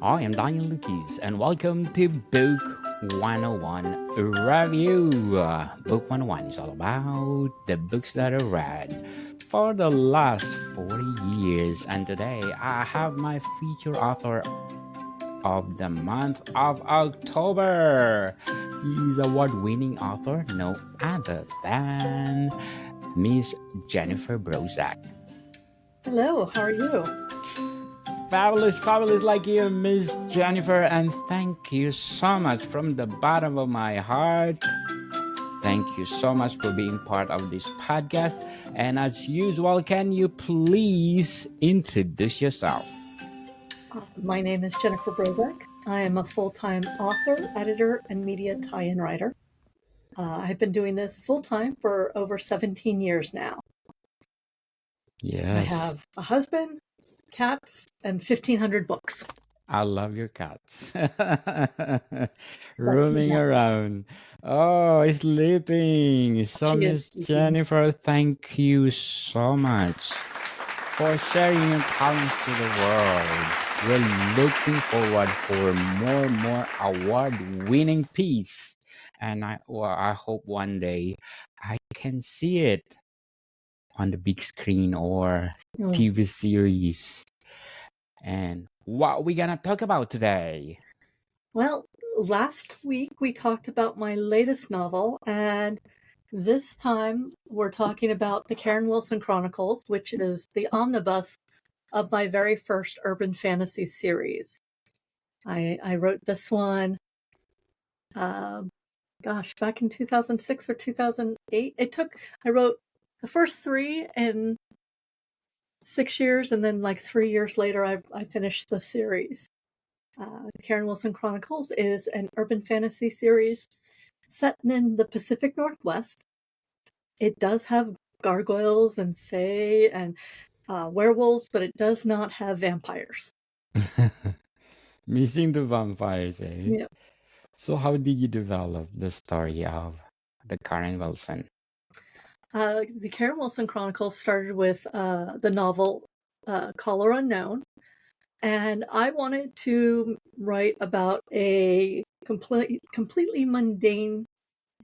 I am Daniel Lucas, and welcome to Book 101 Review. Book 101 is all about the books that I read for the last 40 years, and today I have my feature author of the month of October. He's award-winning author, no other than Miss Jennifer Brozek. Hello, how are you? Fabulous like you, Miss Jennifer, and thank you so much from the bottom of my heart. Thank you so much for being part of this podcast. And as usual, can you please introduce yourself? My name is Jennifer Brozek. I am a full-time author, editor, and media tie-in writer. I've been doing this full-time for over 17 years now. Yes. I have a husband, cats, and 1,500 books. I love your cats. Roaming around. Oh, sleeping. So, Miss Jennifer, thank you so much for sharing your talents to the world. We're looking forward for more award-winning piece. And I hope one day I can see it on the big screen or TV series. And what we gonna talk about today? Well, last week we talked about my latest novel, and this time we're talking about the Karen Wilson Chronicles, which is the omnibus of my very first urban fantasy series. I wrote this one, back in 2006 or 2008. I wrote the first three in 6 years, and then like 3 years later, I finished the series. The Karen Wilson Chronicles is an urban fantasy series set in the Pacific Northwest. It does have gargoyles and fae and werewolves, but it does not have vampires. Missing the vampires, eh? Yeah. So how did you develop the story of the Karen Wilson? The Karen Wilson Chronicles started with the novel Caller Unknown, and I wanted to write about a completely mundane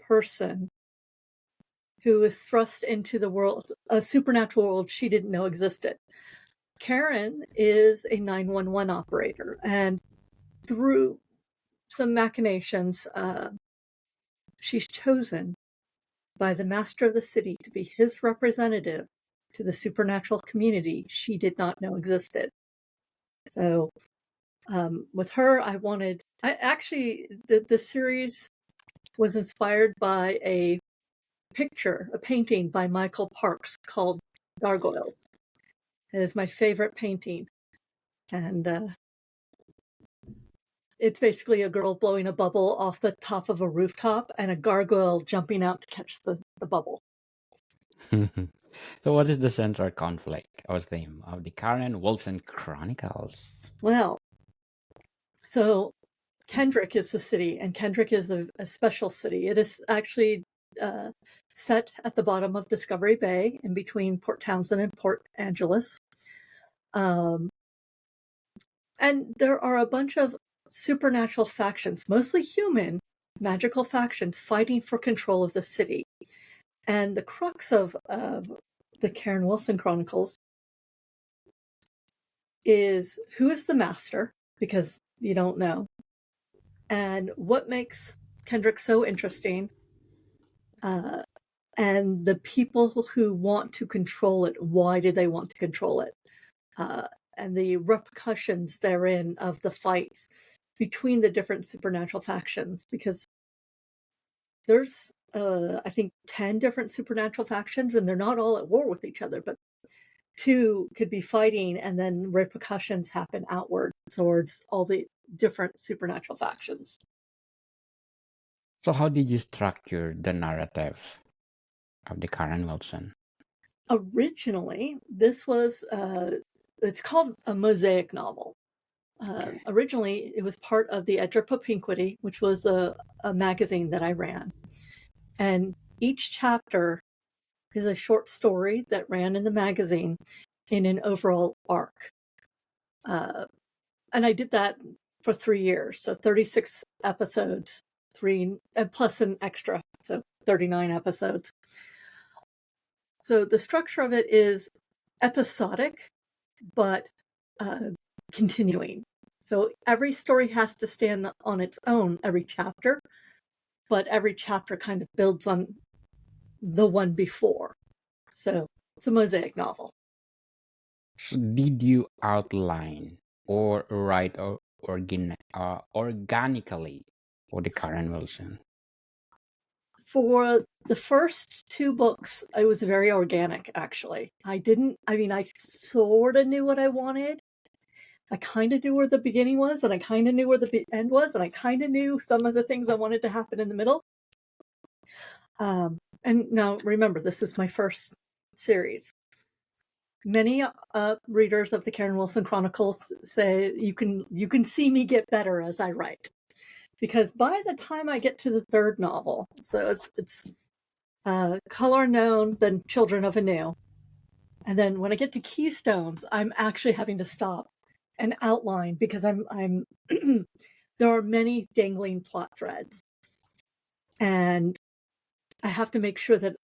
person who was thrust into the world, a supernatural world she didn't know existed. Karen is a 911 operator, and through some machinations, she's chosen by the master of the city to be his representative to the supernatural community she did not know existed. So with her, the series was inspired by a painting by Michael Parks called Gargoyles. It is my favorite painting. And it's basically a girl blowing a bubble off the top of a rooftop and a gargoyle jumping out to catch the bubble. So what is the central conflict or theme of the Karen Wilson Chronicles? Well, so Kendrick is the city, and Kendrick is a special city. It is actually set at the bottom of Discovery Bay in between Port Townsend and Port Angeles. And there are a bunch of supernatural factions, mostly human magical factions, fighting for control of the city. And the crux of the Karen Wilson Chronicles is who is the master, because you don't know, and what makes Kendrick so interesting, and the people who want to control it, why do they want to control it, and the repercussions therein of the fights between the different supernatural factions, because there's I think 10 different supernatural factions, and they're not all at war with each other, but 2 could be fighting, and then repercussions happen outward towards all the different supernatural factions. So how did you structure the narrative of the Karen Wilson? Originally, this was it's called a mosaic novel. Originally, it was part of the Edge of Propinquity, which was a magazine that I ran. And each chapter is a short story that ran in the magazine in an overall arc. And I did that for 3 years. So 36 episodes, plus an extra, so 39 episodes. So the structure of it is episodic, but continuing. So every story has to stand on its own, every chapter, but every chapter kind of builds on the one before. So it's a mosaic novel. So did you outline or write organically for the Karen Wilson? For the first 2 books, it was very organic, actually. I sort of knew what I wanted. I kind of knew where the beginning was, and I kind of knew where the end was, and I kind of knew some of the things I wanted to happen in the middle. And now, remember, this is my first series. Many readers of the Karen Wilson Chronicles say you can see me get better as I write, because by the time I get to the 3rd novel, so it's Color Unknown, then Children of Anu, and then when I get to Keystones, I'm actually having to stop and outline because I'm there are many dangling plot threads, and I have to make sure that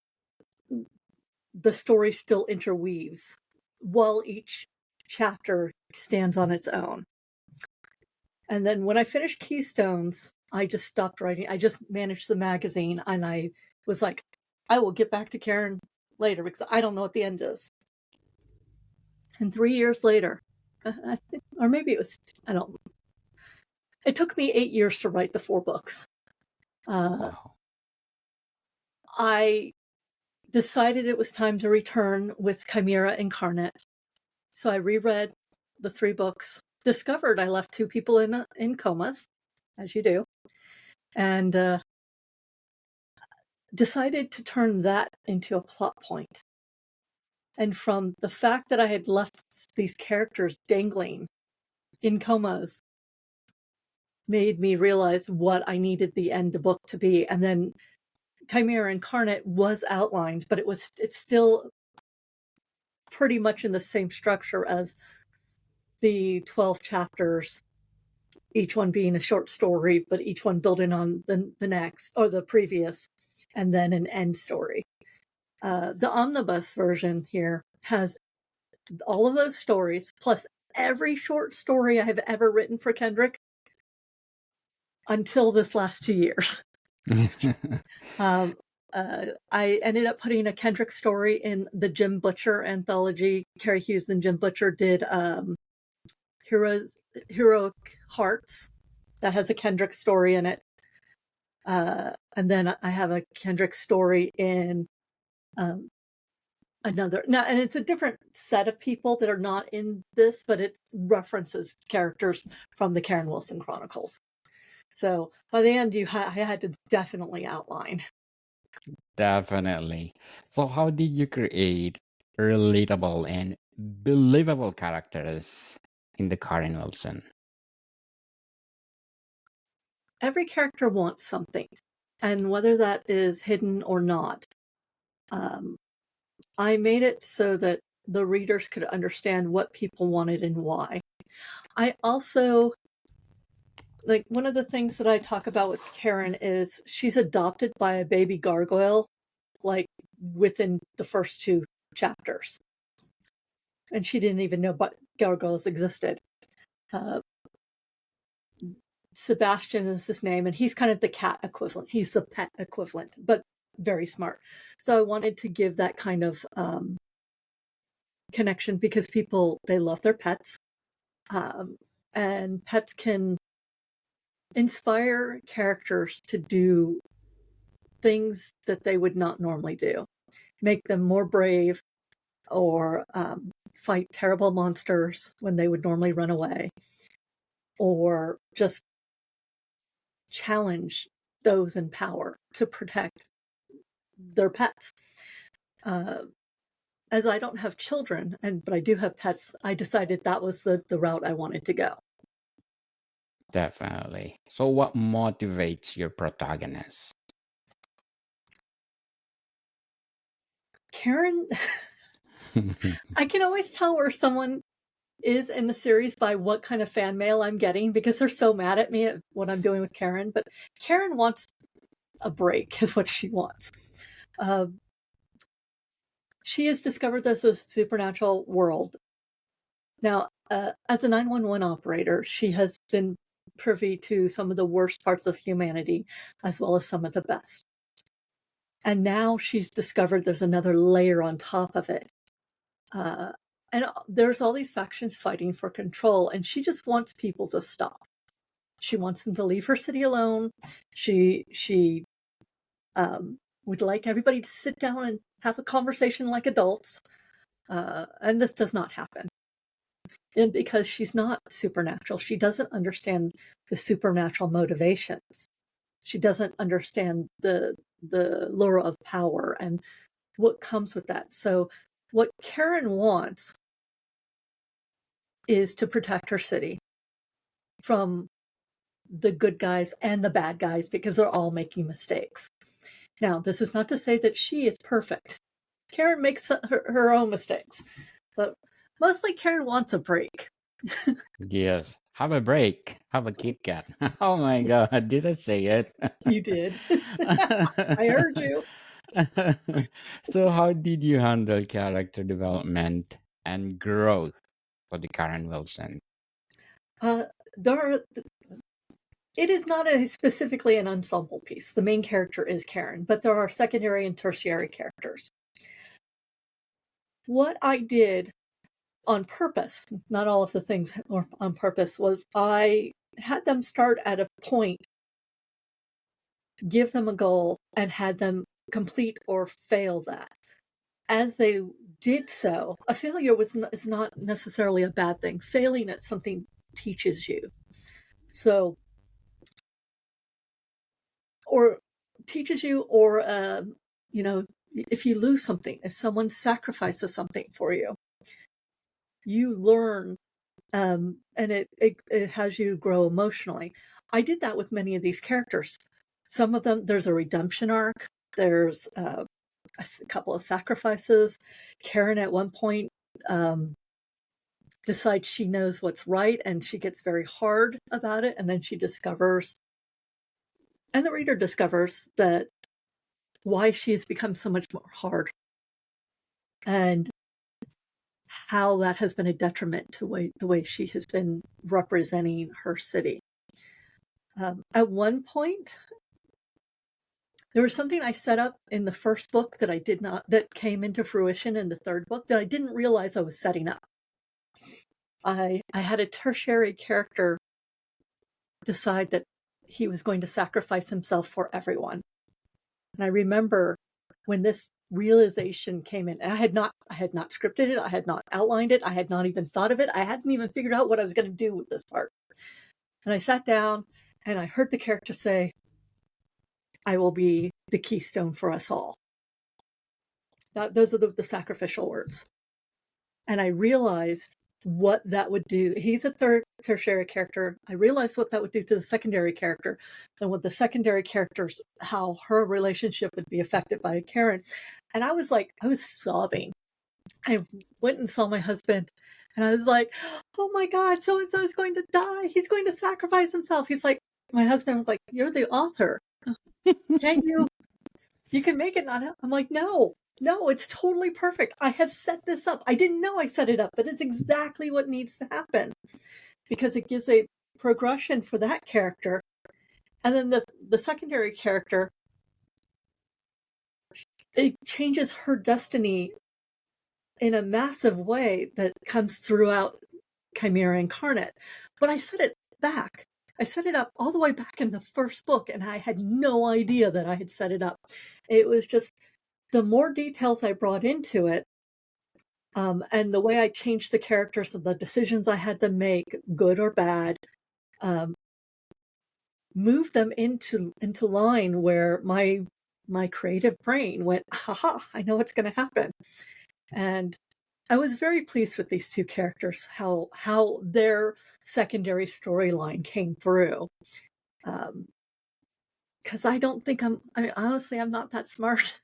the story still interweaves while each chapter stands on its own. And then when I finished Keystones, I just stopped writing. I just managed the magazine, and I was like, I will get back to Karen later because I don't know what the end is. And 3 years later, or maybe it was, I don't know. It took me 8 years to write the 4 books. Wow. I decided it was time to return with Chimera Incarnate. So I reread the 3 books, discovered I left 2 people in comas, as you do, and decided to turn that into a plot point. And from the fact that I had left these characters dangling in comas made me realize what I needed the end book to be. And then Chimera Incarnate was outlined, but it's still pretty much in the same structure as the 12 chapters, each one being a short story, but each one building on the next or the previous, and then an end story. The omnibus version here has all of those stories, plus every short story I have ever written for Kendrick until this last 2 years. I ended up putting a Kendrick story in the Jim Butcher anthology. Carrie Hughes and Jim Butcher did Heroic Hearts. That has a Kendrick story in it. And then I have a Kendrick story in another. Now, and it's a different set of people that are not in this, but it references characters from the Karen Wilson Chronicles. So by the end, I had to definitely outline. Definitely. So how did you create relatable and believable characters in the Karen Wilson? Every character wants something, and whether that is hidden or not, I made it so that the readers could understand what people wanted and why. I also, like, one of the things that I talk about with Karen is she's adopted by a baby gargoyle, like, within the first 2 chapters. And she didn't even know gargoyles existed. Sebastian is his name, and he's kind of the cat equivalent. He's the pet equivalent, but very smart. So I wanted to give that kind of connection because people, they love their pets. And pets can inspire characters to do things that they would not normally do, make them more brave, or fight terrible monsters when they would normally run away, or just challenge those in power to protect their pets. As I don't have children, but I do have pets, I decided that was the route I wanted to go. Definitely. So what motivates your protagonist? Karen, I can always tell where someone is in the series by what kind of fan mail I'm getting, because they're so mad at me at what I'm doing with Karen. But Karen wants a break, is what she wants. She has discovered there's a supernatural world. Now, as a 911 operator, she has been privy to some of the worst parts of humanity, as well as some of the best. And now she's discovered there's another layer on top of it. And there's all these factions fighting for control, and she just wants people to stop. She wants them to leave her city alone. She would like everybody to sit down and have a conversation like adults. And this does not happen. And because she's not supernatural, she doesn't understand the supernatural motivations. She doesn't understand the lure of power and what comes with that. So what Karen wants is to protect her city from the good guys and the bad guys, because they're all making mistakes. Now, this is not to say that she is perfect. Karen makes her own mistakes, but mostly Karen wants a break. Yes. Have a break. Have a Kit Kat. Oh my God. Did I say it? You did. I heard you. So, how did you handle character development and growth for the Karen Wilson? It is not specifically an ensemble piece. The main character is Karen, but there are secondary and tertiary characters. What I did on purpose, not all of the things were on purpose, was I had them start at a point, give them a goal, and had them complete or fail that. As they did so, a failure is not necessarily a bad thing. Failing at something teaches you. So, or teaches you, or, if you lose something, if someone sacrifices something for you, you learn, and it has you grow emotionally. I did that with many of these characters. Some of them, there's a redemption arc. There's a couple of sacrifices. Karen at one point decides she knows what's right, and she gets very hard about it, and then she discovers, and the reader discovers, that why she has become so much more hard, and how that has been a detriment to the way she has been representing her city. At one point, there was something I set up in the first book that came into fruition in the third book that I didn't realize I was setting up. I had a tertiary character decide that he was going to sacrifice himself for everyone. And I remember when this realization came in, and I had not scripted it, I had not outlined it, I had not even thought of it, I hadn't even figured out what I was going to do with this part. And I sat down and I heard the character say, "I will be the keystone for us all." Now, those are the sacrificial words. And I realized what that would do. He's a tertiary character. I realized what that would do to the secondary character, and with the secondary characters, how her relationship would be affected by Karen. And I was sobbing. I went and saw my husband, and I was like, "Oh my God, so-and-so is going to die. He's going to sacrifice himself." He's like, my husband was like, "You're the author. Can you can make it not happen." I'm like, no, it's totally perfect. I have set this up. I didn't know I set it up, but it's exactly what needs to happen, because it gives a progression for that character. And then the secondary character, it changes her destiny in a massive way that comes throughout Chimera Incarnate. But I set it back. I set it up all the way back in the first book, and I had no idea that I had set it up. It was just the more details I brought into it, and the way I changed the characters and the decisions I had to make, good or bad, moved them into line where my creative brain went, haha, I know what's going to happen. And I was very pleased with these two characters, how their secondary storyline came through. Because I don't think honestly, I'm not that smart.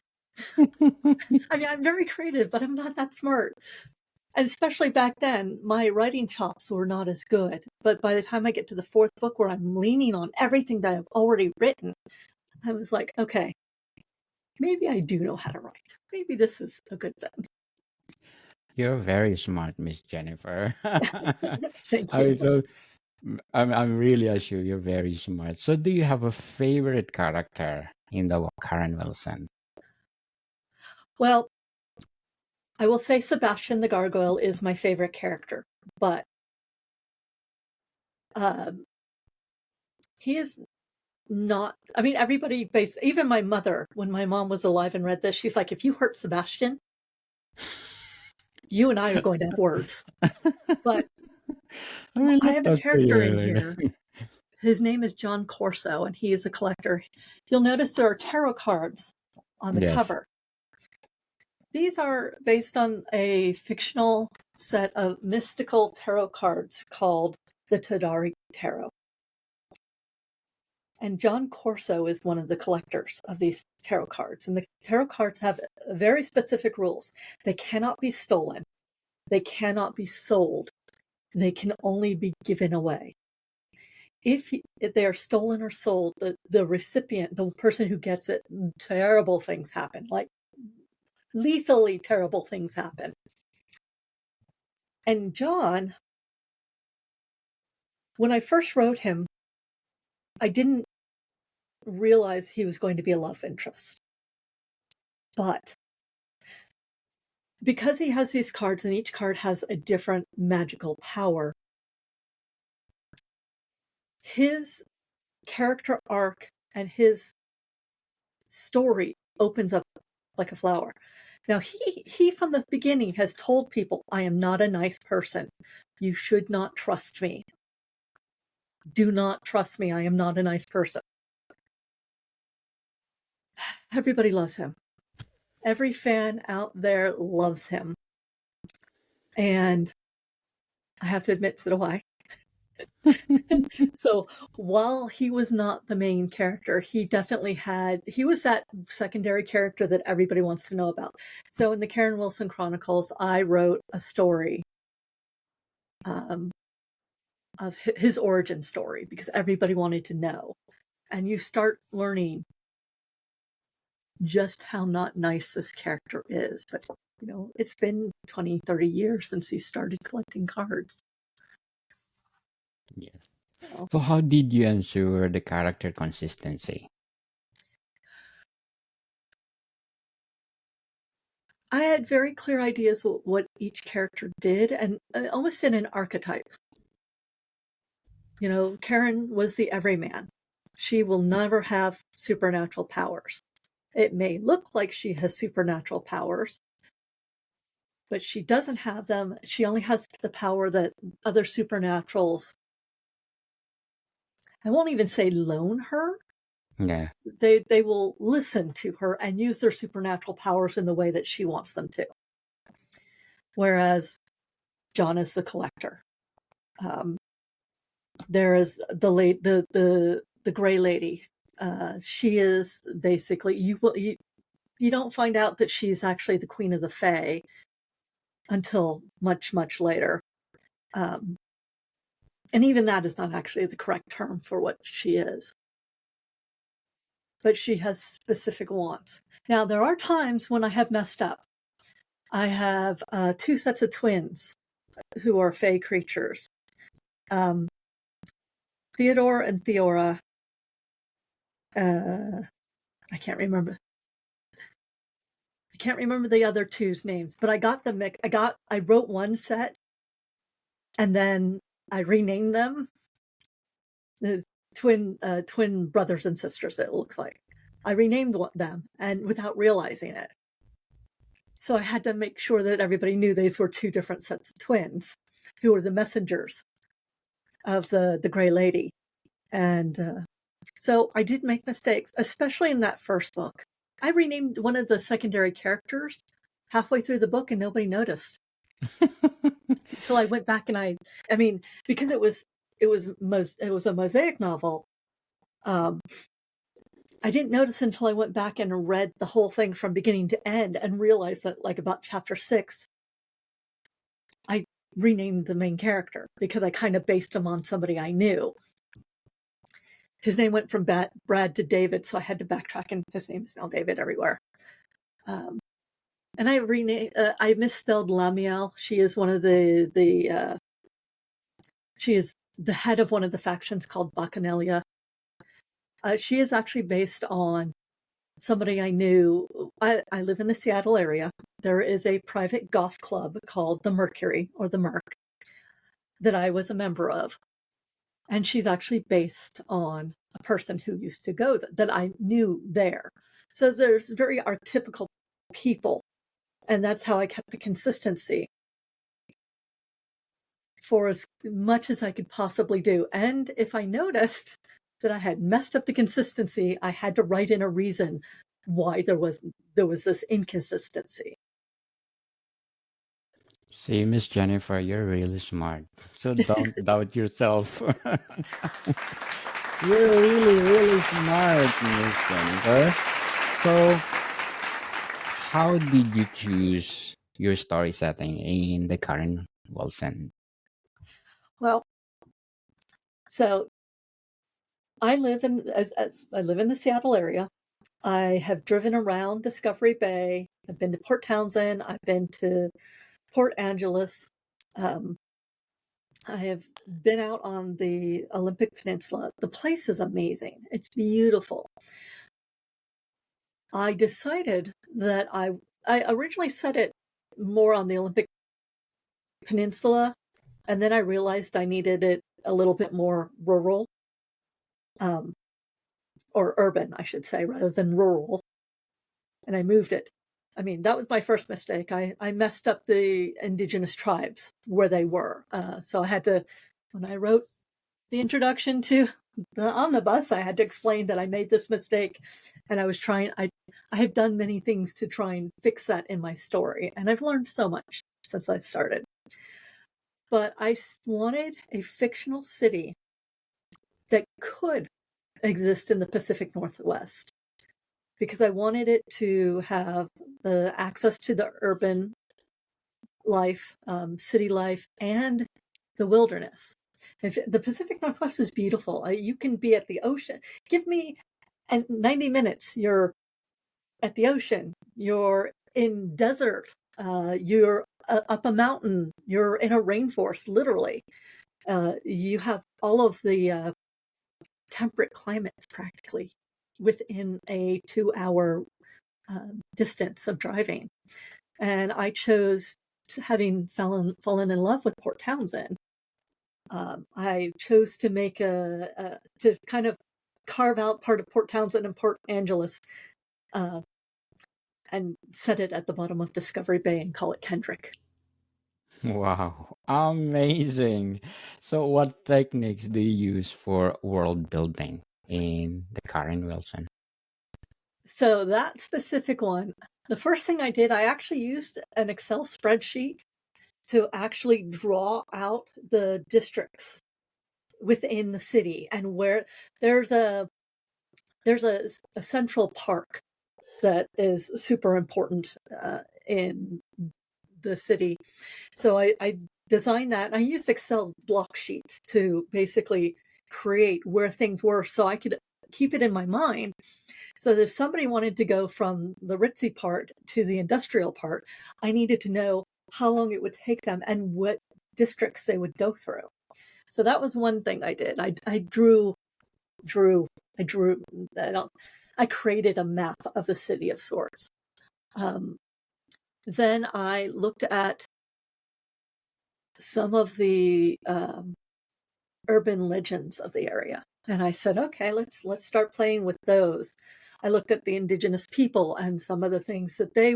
I mean, I'm very creative, but I'm not that smart. And especially back then, my writing chops were not as good. But by the time I get to the fourth book where I'm leaning on everything that I've already written, I was like, okay, maybe I do know how to write. Maybe this is a good thing. You're very smart, Miss Jennifer. Thank I you. so I'm really assure you're very smart. So do you have a favorite character in the Karen Wilson? Well, I will say Sebastian the Gargoyle is my favorite character, but he is not. I mean, everybody, even my mother, when my mom was alive and read this, she's like, if you hurt Sebastian, you and I are going to have words. But I will I not have a talk to character you in like here. that. His name is John Corso, and he is a collector. You'll notice there are tarot cards on the Yes. cover. These are based on a fictional set of mystical tarot cards called the Todari Tarot. And John Corso is one of the collectors of these tarot cards. And the tarot cards have very specific rules. They cannot be stolen. They cannot be sold. They can only be given away. If they are stolen or sold, the recipient, the person who gets it, terrible things happen, like lethally terrible things happen. And John, when I first wrote him, I didn't realize he was going to be a love interest. But because he has these cards and each card has a different magical power, his character arc and his story opens up like a flower. Now, he from the beginning has told people, I am not a nice person. You should not trust me. Do not trust me. I am not a nice person. Everybody loves him. Every fan out there loves him. And I have to admit, so do I. So while he was not the main character, he was that secondary character that everybody wants to know about. So in the Karen Wilson Chronicles, I wrote a story of his origin story because everybody wanted to know. And you start learning just how not nice this character is. But, it's been 20, 30 years since he started collecting cards. Yes. So how did you ensure the character consistency? I had very clear ideas what each character did, and almost in an archetype. Karen was the everyman. She will never have supernatural powers. It may look like she has supernatural powers, but she doesn't have them. She only has the power that other supernaturals, I won't even say loan her. Yeah. They will listen to her and use their supernatural powers in the way that she wants them to. Whereas John is the collector. There is the gray lady. She is basically you don't find out that she's actually the queen of the Fae until much, much later. And even that is not actually the correct term for what she is. But she has specific wants. Now, there are times when I have messed up. I have 2 sets of twins who are Fae creatures. Theodore and Theora. I can't remember. I can't remember the other two's names, but I got them. I wrote one set, and then I renamed them. The twin brothers and sisters. It looks like I renamed them, and without realizing it. So I had to make sure that everybody knew these were 2 different sets of twins, who were the messengers of the Gray Lady, and so I did make mistakes, especially in that first book. I renamed one of the secondary characters halfway through the book, and nobody noticed until I went back and I mean, because it was a mosaic novel. I didn't notice until I went back and read the whole thing from beginning to end and realized that, like, about chapter 6, renamed the main character because I kind of based him on somebody I knew. His name went from Brad to David, so I had to backtrack, and his name is now David everywhere. And I misspelled Lamiel. She is one of she is the head of one of the factions called Bacchanalia. She is actually based on somebody I knew. I live in the Seattle area. There is a private goth club called the Mercury, or the Merc, that I was a member of. And she's actually based on a person who used to go that I knew there. So there's very archetypical people. And that's how I kept the consistency for as much as I could possibly do. And if I noticed that I had messed up the consistency, I had to write in a reason why there was this inconsistency. See, Miss Jennifer, you're really smart. So don't doubt yourself. You're really, really smart, Miss Jennifer. So, how did you choose your story setting in the Karen Wilson? Well, so I live in the Seattle area. I have driven around Discovery Bay. I've been to Port Townsend. I've been to Port Angeles. I have been out on the Olympic Peninsula. The place is amazing. It's beautiful. I decided that I originally set it more on the Olympic Peninsula, and then I realized I needed it a little bit more rural, or urban, I should say, rather than rural. And I moved it. I mean, that was my first mistake. I messed up the indigenous tribes where they were. So I had to, when I wrote the introduction to the omnibus, I had to explain that I made this mistake, and I have done many things to try and fix that in my story, and I've learned so much since I started. But I wanted a fictional city that could exist in the Pacific Northwest, because I wanted it to have the access to the urban life, city life, and the wilderness. The Pacific Northwest is beautiful. You can be at the ocean. Give me 90 minutes. You're at the ocean. You're in desert. You're up a mountain. You're in a rainforest, literally. You have all of the temperate climates practically within a 2-hour distance of driving. And I chose, having fallen in love with Port Townsend, I chose to make to kind of carve out part of Port Townsend and Port Angeles, and set it at the bottom of Discovery Bay and call it Kendrick. Wow, amazing. So, what techniques do you use for world building in the Karen Wilson? So that specific one, the first thing I did, I actually used an Excel spreadsheet to actually draw out the districts within the city, and where there's a central park that is super important in the city. So I designed that, and I used Excel block sheets to basically create where things were so I could keep it in my mind. So if somebody wanted to go from the ritzy part to the industrial part, I needed to know how long it would take them and what districts they would go through. So that was one thing I did. I created a map of the city of sorts. Then I looked at some of the urban legends of the area, and I said, okay, let's start playing with those. I looked at the indigenous people and some of the things that they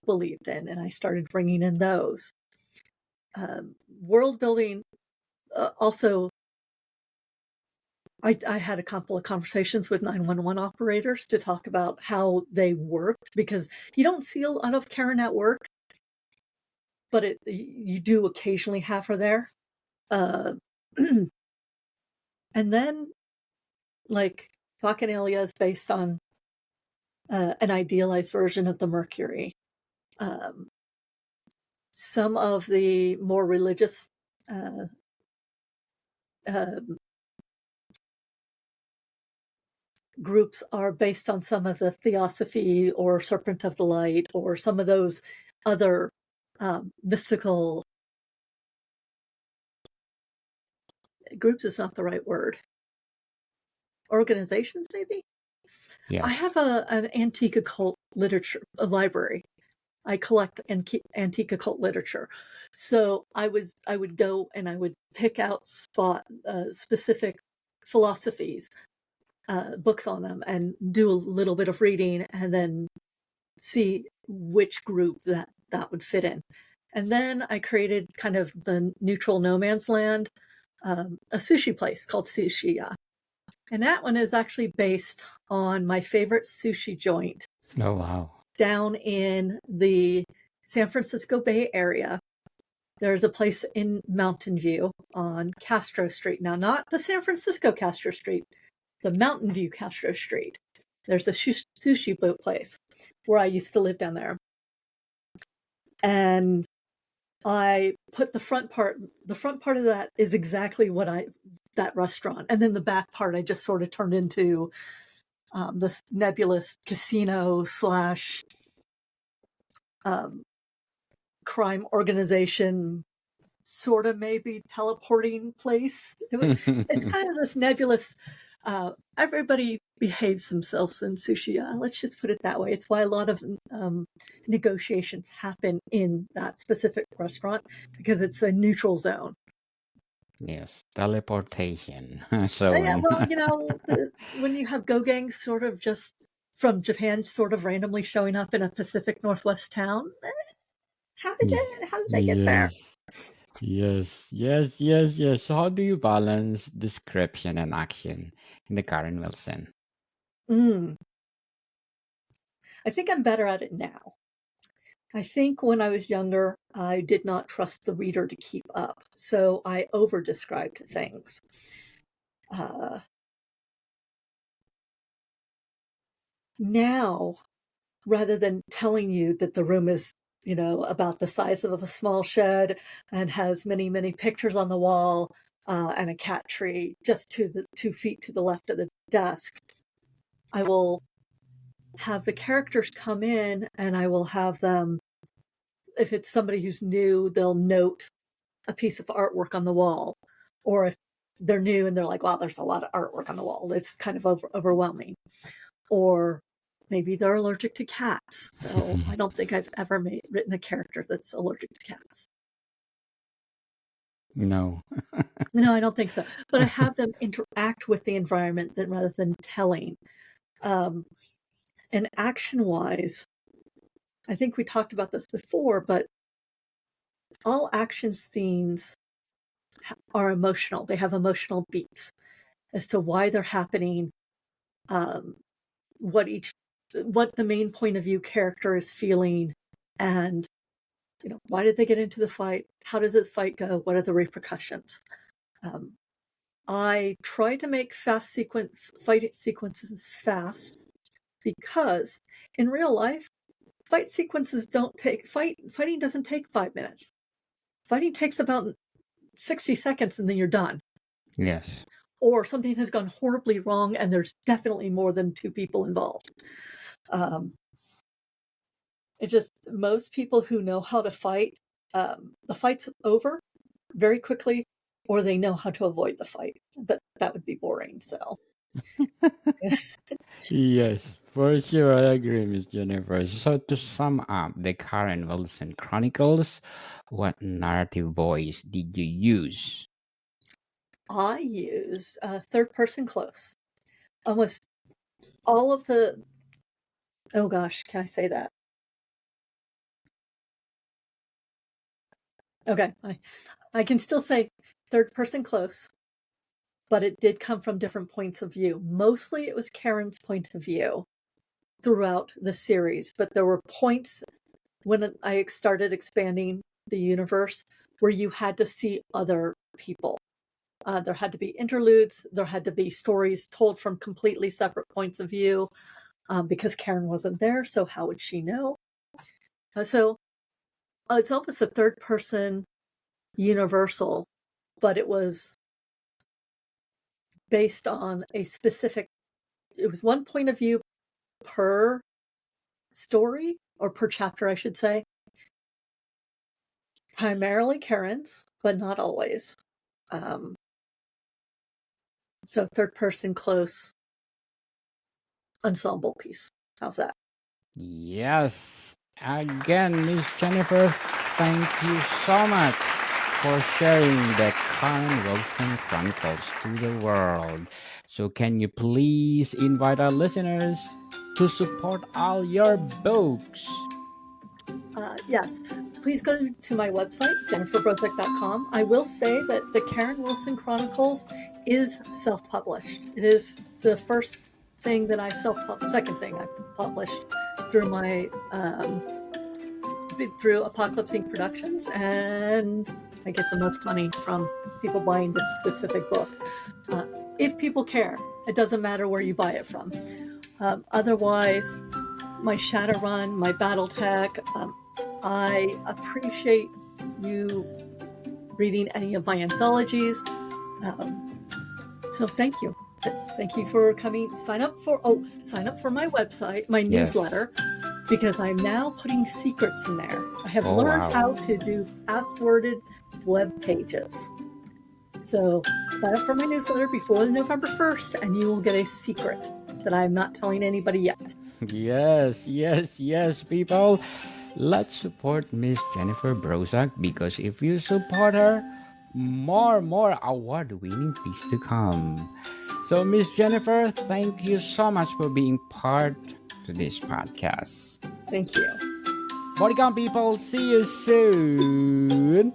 believed in, and I started bringing in those. World building, also, I had a couple of conversations with 911 operators to talk about how they worked, because you don't see a lot of Karen at work, but you do occasionally have her there. And then, like, Bacchanalia is based on an idealized version of the Mercury. some of the more religious groups are based on some of the Theosophy or Serpent of the Light or some of those other mystical groups is not the right word. Organizations, maybe? Yes. I have an antique occult literature library. I collect antique occult literature. So I would go and I would pick out specific philosophies, books on them, and do a little bit of reading and then see which group that would fit in. And then I created kind of the neutral no man's land, a sushi place called Sushiya. And that one is actually based on my favorite sushi joint. Oh, wow. Down in the San Francisco Bay Area. There's a place in Mountain View on Castro Street. Now, not the San Francisco Castro Street, the Mountain View Castro Street. There's a sushi boat place where I used to live down there. And I put the front part of that is exactly that restaurant. And then the back part I just sort of turned into this nebulous casino / crime organization, sort of maybe teleporting place. It's kind of this nebulous, everybody behaves themselves in sushi. Let's just put it that way. It's why a lot of negotiations happen in that specific restaurant, because it's a neutral zone. Yes, teleportation. So Yeah, well, when you have go gangs sort of just from Japan sort of randomly showing up in a Pacific Northwest town, how did they get there? Yes. So how do you balance description and action in the Karen Wilson? I think I'm better at it now. I think when I was younger, I did not trust the reader to keep up, so I over-described things. Now, rather than telling you that the room is, about the size of a small shed and has many, many pictures on the wall and a cat tree just 2 feet to the left of the desk, I will have the characters come in and I will have them, if it's somebody who's new, they'll note a piece of artwork on the wall. Or if they're new and they're like, wow, there's a lot of artwork on the wall, it's kind of overwhelming. Or maybe they're allergic to cats. So I don't think I've ever written a character that's allergic to cats. No. No, I don't think so. But I have them interact with the environment rather than telling. And action-wise, I think we talked about this before, but all action scenes are emotional. They have emotional beats as to why they're happening, what the main point of view character is feeling, and why did they get into the fight? How does this fight go? What are the repercussions? I try to make fight sequences fast, because in real life, fight sequences fighting doesn't take 5 minutes. Fighting takes about 60 seconds and then you're done. Yes. Or something has gone horribly wrong and there's definitely more than 2 people involved. It's just most people who know how to fight, the fight's over very quickly, or they know how to avoid the fight. But that would be boring, so. Yes, for sure, I agree, Miss Jennifer. So to sum up the Karen Wilson Chronicles, what narrative voice did you use? I used third-person close. Almost all of the... Oh gosh, can I say that? Okay, I can still say third-person close, but it did come from different points of view. Mostly it was Karen's point of view throughout the series, but there were points when I started expanding the universe where you had to see other people. There had to be interludes, there had to be stories told from completely separate points of view, because Karen wasn't there, so how would she know? So it's almost a third person universal, but it was based on a specific, it was one point of view per story, or per chapter, I should say. Primarily Karen's, but not always. So third person close ensemble piece. How's that? Yes. Again, Miss Jennifer, thank you so much for sharing the Karen Wilson Chronicles to the world. So can you please invite our listeners to support all your books? Yes, please go to my website, jenniferbrozek.com. I will say that the Karen Wilson Chronicles is self-published. It is the first thing that I second thing I published through my through Apocalypse Inc. Productions, and I get the most money from people buying this specific book. If people care, it doesn't matter where you buy it from. Otherwise, my Shadowrun, my BattleTech, I appreciate you reading any of my anthologies. So thank you. Thank you for coming. Sign up for my website, my newsletter, because I'm now putting secrets in there. I have learned how to do passworded web pages. So sign up for my newsletter before November 1st, and you will get a secret that I'm not telling anybody yet. Yes, people. Let's support Miss Jennifer Brozek, because if you support her, more award-winning pieces to come. So, Miss Jennifer, thank you so much for being part to this podcast. Thank you. Moricon people, see you soon.